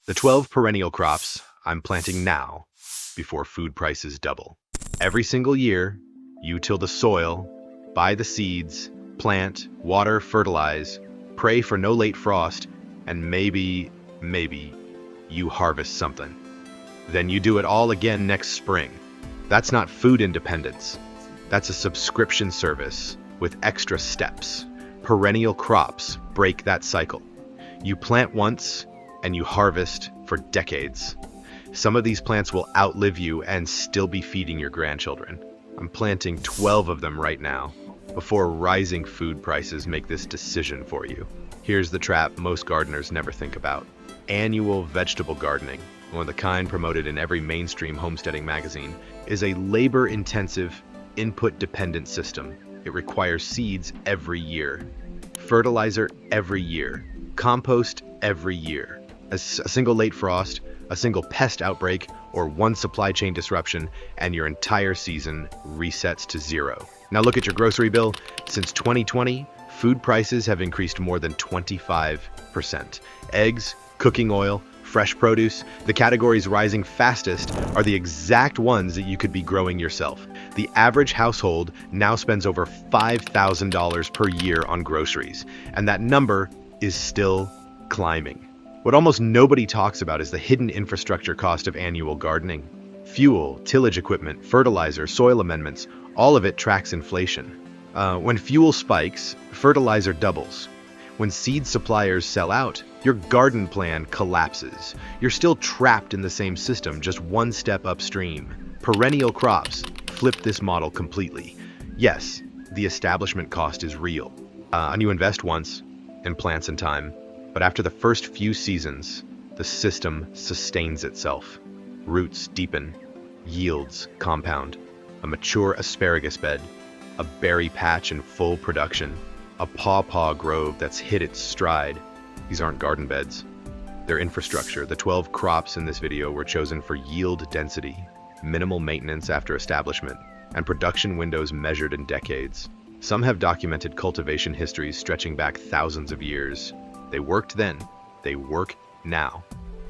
The 12 perennial crops I'm planting now before food prices double. Every single year, you till the soil, buy the seeds, plant, water, fertilize, pray for no late frost, and maybe you harvest something. Then you do it all again next spring. That's not food independence. That's a subscription service with extra steps. Perennial crops break that cycle. You plant once and you harvest for decades. Some of these plants will outlive you and still be feeding your grandchildren. I'm planting 12 of them right now before rising food prices make this decision for you. Here's the trap most gardeners never think about. Annual vegetable gardening, one of the kind promoted in every mainstream homesteading magazine, is a labor-intensive, input-dependent system. It requires seeds every year, fertilizer every year, compost every year. A single late frost, a single pest outbreak, or one supply chain disruption, and your entire season resets to zero. Now look at your grocery bill. Since 2020, food prices have increased more than 25%. Eggs, cooking oil, fresh produce, the categories rising fastest are the exact ones that you could be growing yourself. The average household now spends over $5,000 per year on groceries, and that number is still climbing. What almost nobody talks about is the hidden infrastructure cost of annual gardening. Fuel, tillage equipment, fertilizer, soil amendments, all of it tracks inflation. When fuel spikes, fertilizer doubles. When seed suppliers sell out, your garden plan collapses. You're still trapped in the same system, just one step upstream. Perennial crops flip this model completely. Yes, the establishment cost is real. And you invest once in plants and time, but after the first few seasons, the system sustains itself. Roots deepen, yields compound, a mature asparagus bed, a berry patch in full production, a pawpaw grove that's hit its stride. These aren't garden beds. They're infrastructure. The 12 crops in this video were chosen for yield density, minimal maintenance after establishment, and production windows measured in decades. Some have documented cultivation histories stretching back thousands of years. They worked then, they work now.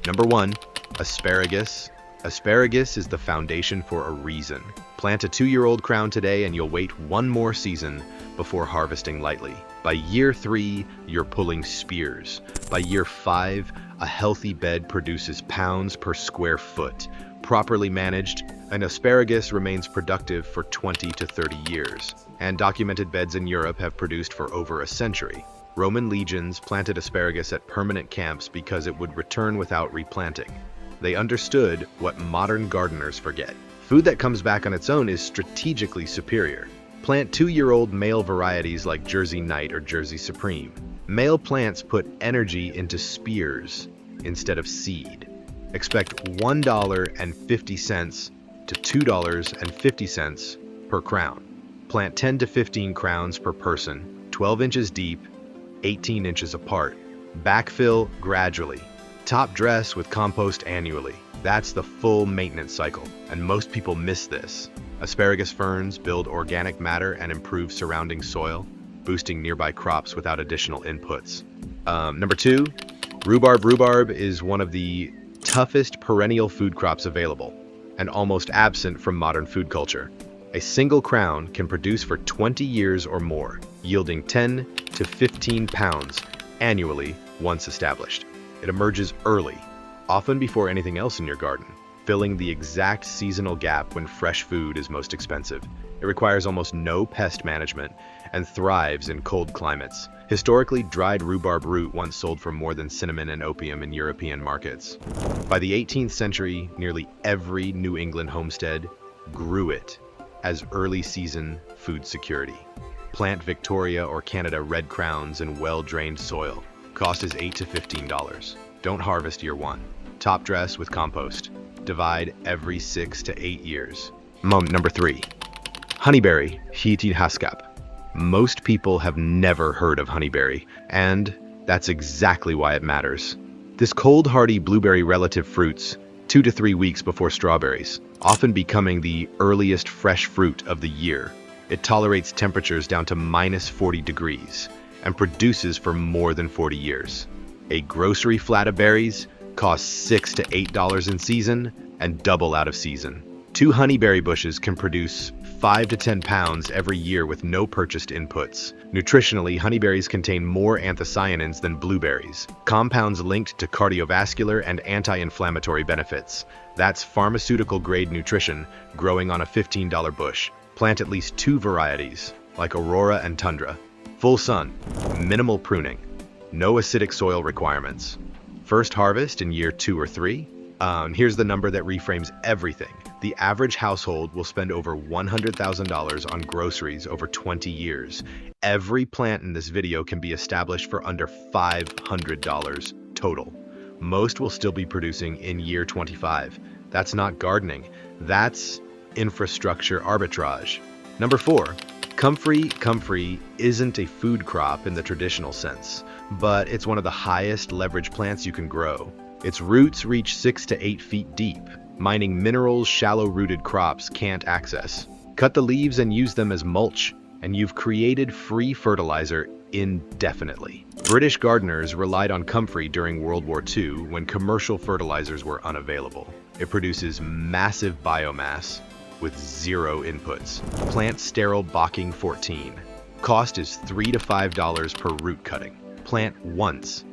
Number 1, asparagus. Asparagus is the foundation for a reason. Plant a 2-year-old crown today and you'll wait one more season before harvesting lightly. By year 3, you're pulling spears. By year 5, a healthy bed produces pounds per square foot. Properly managed, an asparagus remains productive for 20 to 30 years, and documented beds in Europe have produced for over a century. Roman legions planted asparagus at permanent camps because it would return without replanting. They understood what modern gardeners forget. Food that comes back on its own is strategically superior. Plant 2-year-old male varieties like Jersey Knight or Jersey Supreme. Male plants put energy into spears instead of seed. Expect $1.50 to $2.50 per crown. Plant 10 to 15 crowns per person, 12 inches deep, 18 inches apart. Backfill gradually. Top dress with compost annually. That's the full maintenance cycle, and most people miss this. Asparagus ferns build organic matter and improve surrounding soil, boosting nearby crops without additional inputs. Number 2, rhubarb. Rhubarb is one of the toughest perennial food crops available, and almost absent from modern food culture. A single crown can produce for 20 years or more, yielding 10 to 15 pounds annually once established. It emerges early, often before anything else in your garden, filling the exact seasonal gap when fresh food is most expensive. It requires almost no pest management and thrives in cold climates. Historically, dried rhubarb root once sold for more than cinnamon and opium in European markets. By the 18th century, nearly every New England homestead grew it as early season food security. Plant Victoria or Canada red crowns in well-drained soil. Cost is $8 to $15. Don't harvest year 1. Top dress with compost. Divide every 6 to 8 years. Number 3, honeyberry, Hitin haskap. Most people have never heard of honeyberry, and that's exactly why it matters. This cold hardy blueberry relative fruits 2 to 3 weeks before strawberries, often becoming the earliest fresh fruit of the year. It tolerates temperatures down to minus 40 degrees and produces for more than 40 years. A grocery flat of berries costs $6 to $8 in season and double out of season. 2 honeyberry bushes can produce 5 to 10 pounds every year with no purchased inputs. Nutritionally, honeyberries contain more anthocyanins than blueberries, compounds linked to cardiovascular and anti-inflammatory benefits. That's pharmaceutical-grade nutrition growing on a $15 bush. Plant at least 2 varieties, like Aurora and Tundra. Full sun, minimal pruning, no acidic soil requirements. First harvest in year 2 or 3? Here's the number that reframes everything. The average household will spend over $100,000 on groceries over 20 years. Every plant in this video can be established for under $500 total. Most will still be producing in year 25. That's not gardening. That's infrastructure arbitrage. Number 4, comfrey isn't a food crop in the traditional sense, but it's one of the highest leverage plants you can grow. Its roots reach 6 to 8 feet deep, mining minerals shallow-rooted crops can't access. Cut the leaves and use them as mulch, and you've created free fertilizer indefinitely. British gardeners relied on comfrey during World War II when commercial fertilizers were unavailable. It produces massive biomass with 0 inputs. Plant sterile Bocking 14. Cost is $3 to $5 per root cutting. Plant once.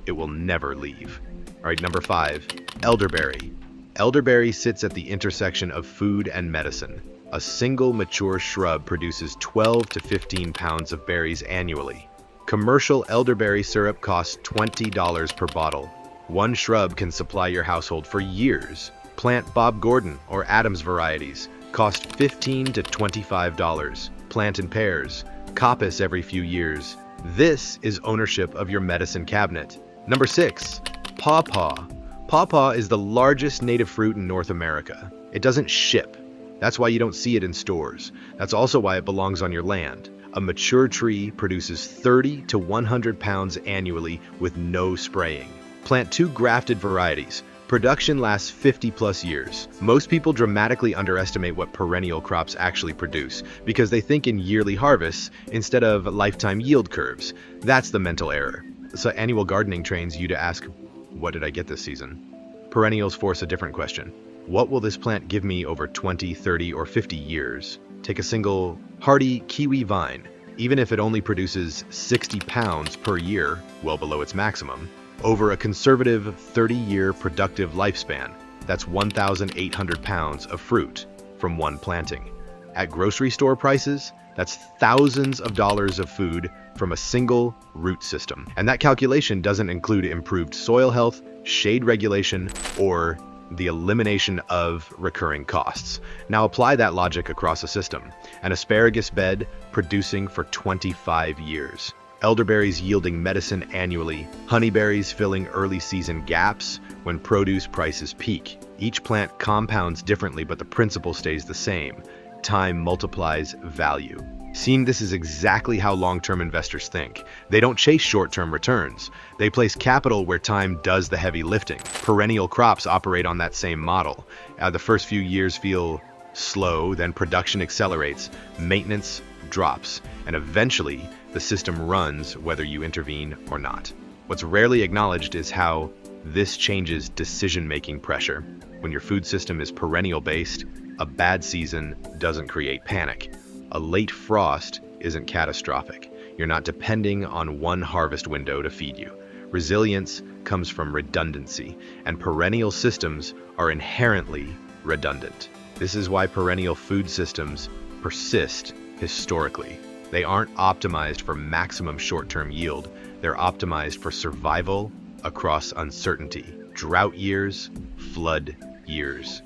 It will never leave. All right, number 5, elderberry. Elderberry sits at the intersection of food and medicine. A single mature shrub produces 12 to 15 pounds of berries annually. Commercial elderberry syrup costs $20 per bottle. One shrub can supply your household for years. Plant Bob Gordon or Adams varieties. Cost $15 to $25. Plant in pairs. Coppice every few years. This is ownership of your medicine cabinet. Number 6, pawpaw. Pawpaw is the largest native fruit in North America. It doesn't ship. That's why you don't see it in stores. That's also why it belongs on your land. A mature tree produces 30 to 100 pounds annually with no spraying. Plant 2 grafted varieties. Production lasts 50 plus years. Most people dramatically underestimate what perennial crops actually produce because they think in yearly harvests instead of lifetime yield curves. That's the mental error. So annual gardening trains you to ask, what did I get this season? Perennials force a different question. What will this plant give me over 20, 30, or 50 years? Take a single hardy kiwi vine. Even if it only produces 60 pounds per year, well below its maximum, over a conservative 30-year productive lifespan, that's 1,800 pounds of fruit from one planting. At grocery store prices, that's thousands of dollars of food from a single root system. And that calculation doesn't include improved soil health, shade regulation, or the elimination of recurring costs. Now apply that logic across a system. An asparagus bed producing for 25 years. Elderberries yielding medicine annually. Honeyberries filling early season gaps when produce prices peak. Each plant compounds differently, but the principle stays the same. Time multiplies value. Seeing this is exactly how long-term investors think. They don't chase short-term returns. They place capital where time does the heavy lifting. Perennial crops operate on that same model. The first few years feel slow, then production accelerates, maintenance drops, and eventually the system runs whether you intervene or not. What's rarely acknowledged is how this changes decision-making pressure. When your food system is perennial-based, a bad season doesn't create panic. A late frost isn't catastrophic. You're not depending on one harvest window to feed you. Resilience comes from redundancy, and perennial systems are inherently redundant. This is why perennial food systems persist historically. They aren't optimized for maximum short-term yield. They're optimized for survival across uncertainty. Drought years, flood years.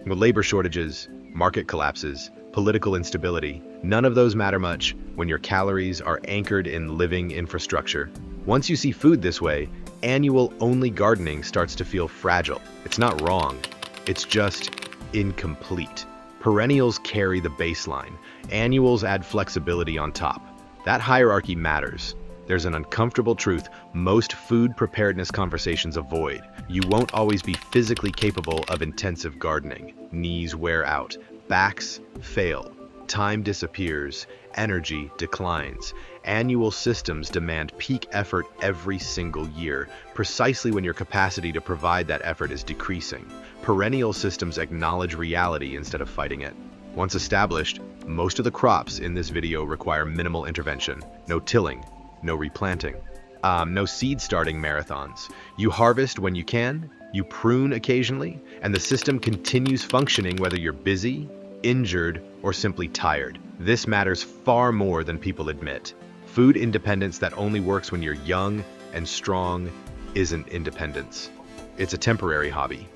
With labor shortages, market collapses, political instability, none of those matter much when your calories are anchored in living infrastructure. Once you see food this way, annual-only gardening starts to feel fragile. It's not wrong, it's just incomplete. Perennials carry the baseline. Annuals add flexibility on top. That hierarchy matters. There's an uncomfortable truth most food preparedness conversations avoid. You won't always be physically capable of intensive gardening. Knees wear out, backs fail, time disappears, energy declines. Annual systems demand peak effort every single year, precisely when your capacity to provide that effort is decreasing. Perennial systems acknowledge reality instead of fighting it. Once established, most of the crops in this video require minimal intervention. No tilling, no replanting, no seed starting marathons. You harvest when you can, you prune occasionally, and the system continues functioning whether you're busy, injured, or simply tired. This matters far more than people admit. Food independence that only works when you're young and strong isn't independence. It's a temporary hobby.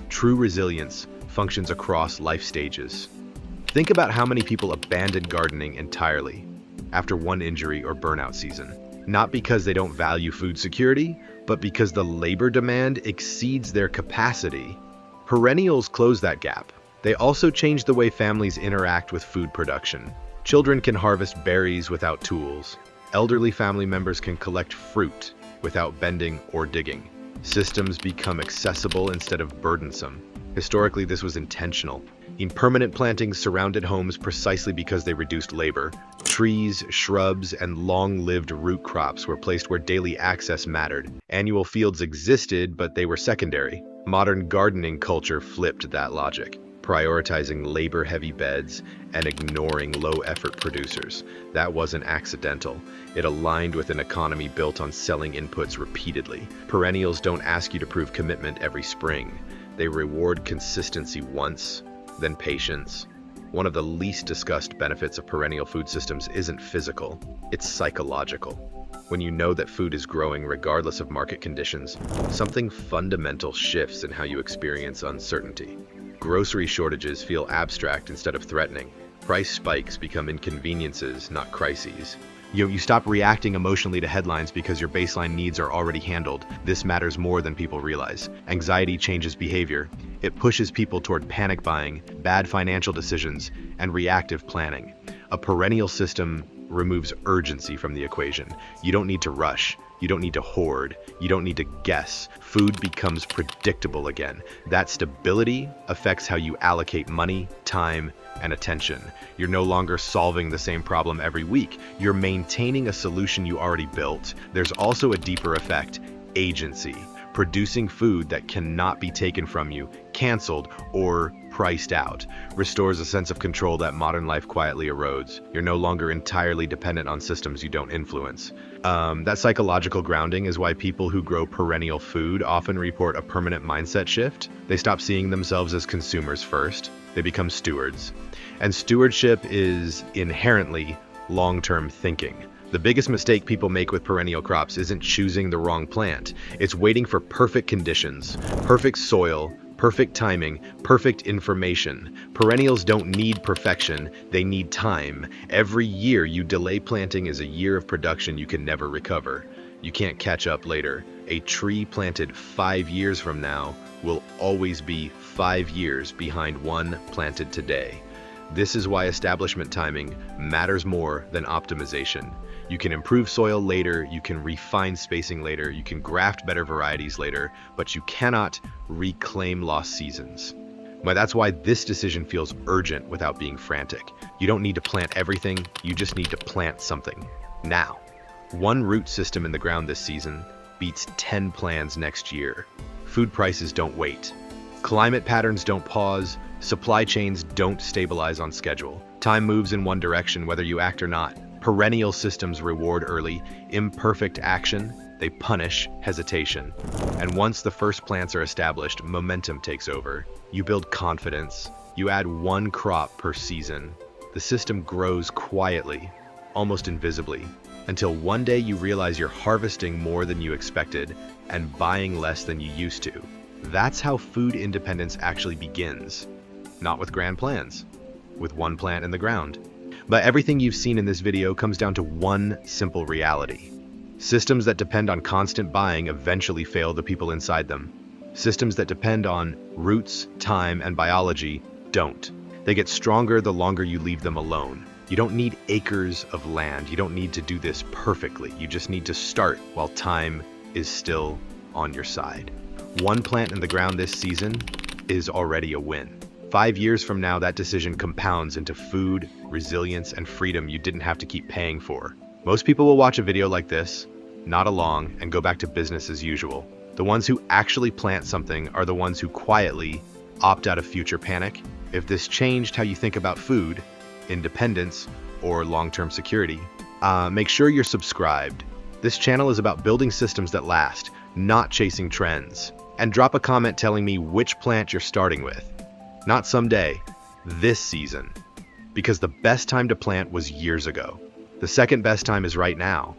True resilience functions across life stages. Think about how many people abandon gardening entirely after one injury or burnout season. Not because they don't value food security, but because the labor demand exceeds their capacity. Perennials close that gap. They also change the way families interact with food production. Children can harvest berries without tools. Elderly family members can collect fruit without bending or digging. Systems become accessible instead of burdensome. Historically, this was intentional. Permanent plantings surrounded homes precisely because they reduced labor. Trees, shrubs, and long-lived root crops were placed where daily access mattered. Annual fields existed, but they were secondary. Modern gardening culture flipped that logic, prioritizing labor-heavy beds and ignoring low-effort producers. That wasn't accidental. It aligned with an economy built on selling inputs repeatedly. Perennials don't ask you to prove commitment every spring. They reward consistency once, then patience. One of the least discussed benefits of perennial food systems isn't physical, it's psychological. When you know that food is growing regardless of market conditions, something fundamental shifts in how you experience uncertainty. Grocery shortages feel abstract instead of threatening. Price spikes become inconveniences, not crises. You stop reacting emotionally to headlines because your baseline needs are already handled. This matters more than people realize. Anxiety changes behavior. It pushes people toward panic buying, bad financial decisions, and reactive planning. A perennial system removes urgency from the equation. You don't need to rush. You don't need to hoard. You don't need to guess. Food becomes predictable again. That stability affects how you allocate money, time, and attention. You're no longer solving the same problem every week. You're maintaining a solution you already built. There's also a deeper effect: agency. Producing food that cannot be taken from you, canceled, or priced out restores a sense of control that modern life quietly erodes. You're no longer entirely dependent on systems you don't influence. That psychological grounding is why people who grow perennial food often report a permanent mindset shift. They stop seeing themselves as consumers first. They become stewards. And stewardship is inherently long-term thinking. The biggest mistake people make with perennial crops isn't choosing the wrong plant. It's waiting for perfect conditions, perfect soil, perfect timing, perfect information. Perennials don't need perfection, they need time. Every year you delay planting is a year of production you can never recover. You can't catch up later. A tree planted 5 years from now will always be 5 years behind one planted today. This is why establishment timing matters more than optimization. You can improve soil later, you can refine spacing later, you can graft better varieties later, but you cannot reclaim lost seasons. But that's why this decision feels urgent without being frantic. You don't need to plant everything, you just need to plant something. Now. One root system in the ground this season beats 10 plans next year. Food prices don't wait. Climate patterns don't pause. Supply chains don't stabilize on schedule. Time moves in one direction whether you act or not. Perennial systems reward early, imperfect action. They punish hesitation. And once the first plants are established, momentum takes over. You build confidence. You add one crop per season. The system grows quietly, almost invisibly, until one day you realize you're harvesting more than you expected and buying less than you used to. That's how food independence actually begins. Not with grand plans, with one plant in the ground. But everything you've seen in this video comes down to one simple reality. Systems that depend on constant buying eventually fail the people inside them. Systems that depend on roots, time, and biology don't. They get stronger the longer you leave them alone. You don't need acres of land. You don't need to do this perfectly. You just need to start while time is still on your side. One plant in the ground this season is already a win. 5 years from now, that decision compounds into food, resilience, and freedom you didn't have to keep paying for. Most people will watch a video like this, nod along, and go back to business as usual. The ones who actually plant something are the ones who quietly opt out of future panic. If this changed how you think about food, independence, or long-term security, make sure you're subscribed. This channel is about building systems that last, not chasing trends. And drop a comment telling me which plant you're starting with. Not someday, this season. Because the best time to plant was years ago. The second best time is right now.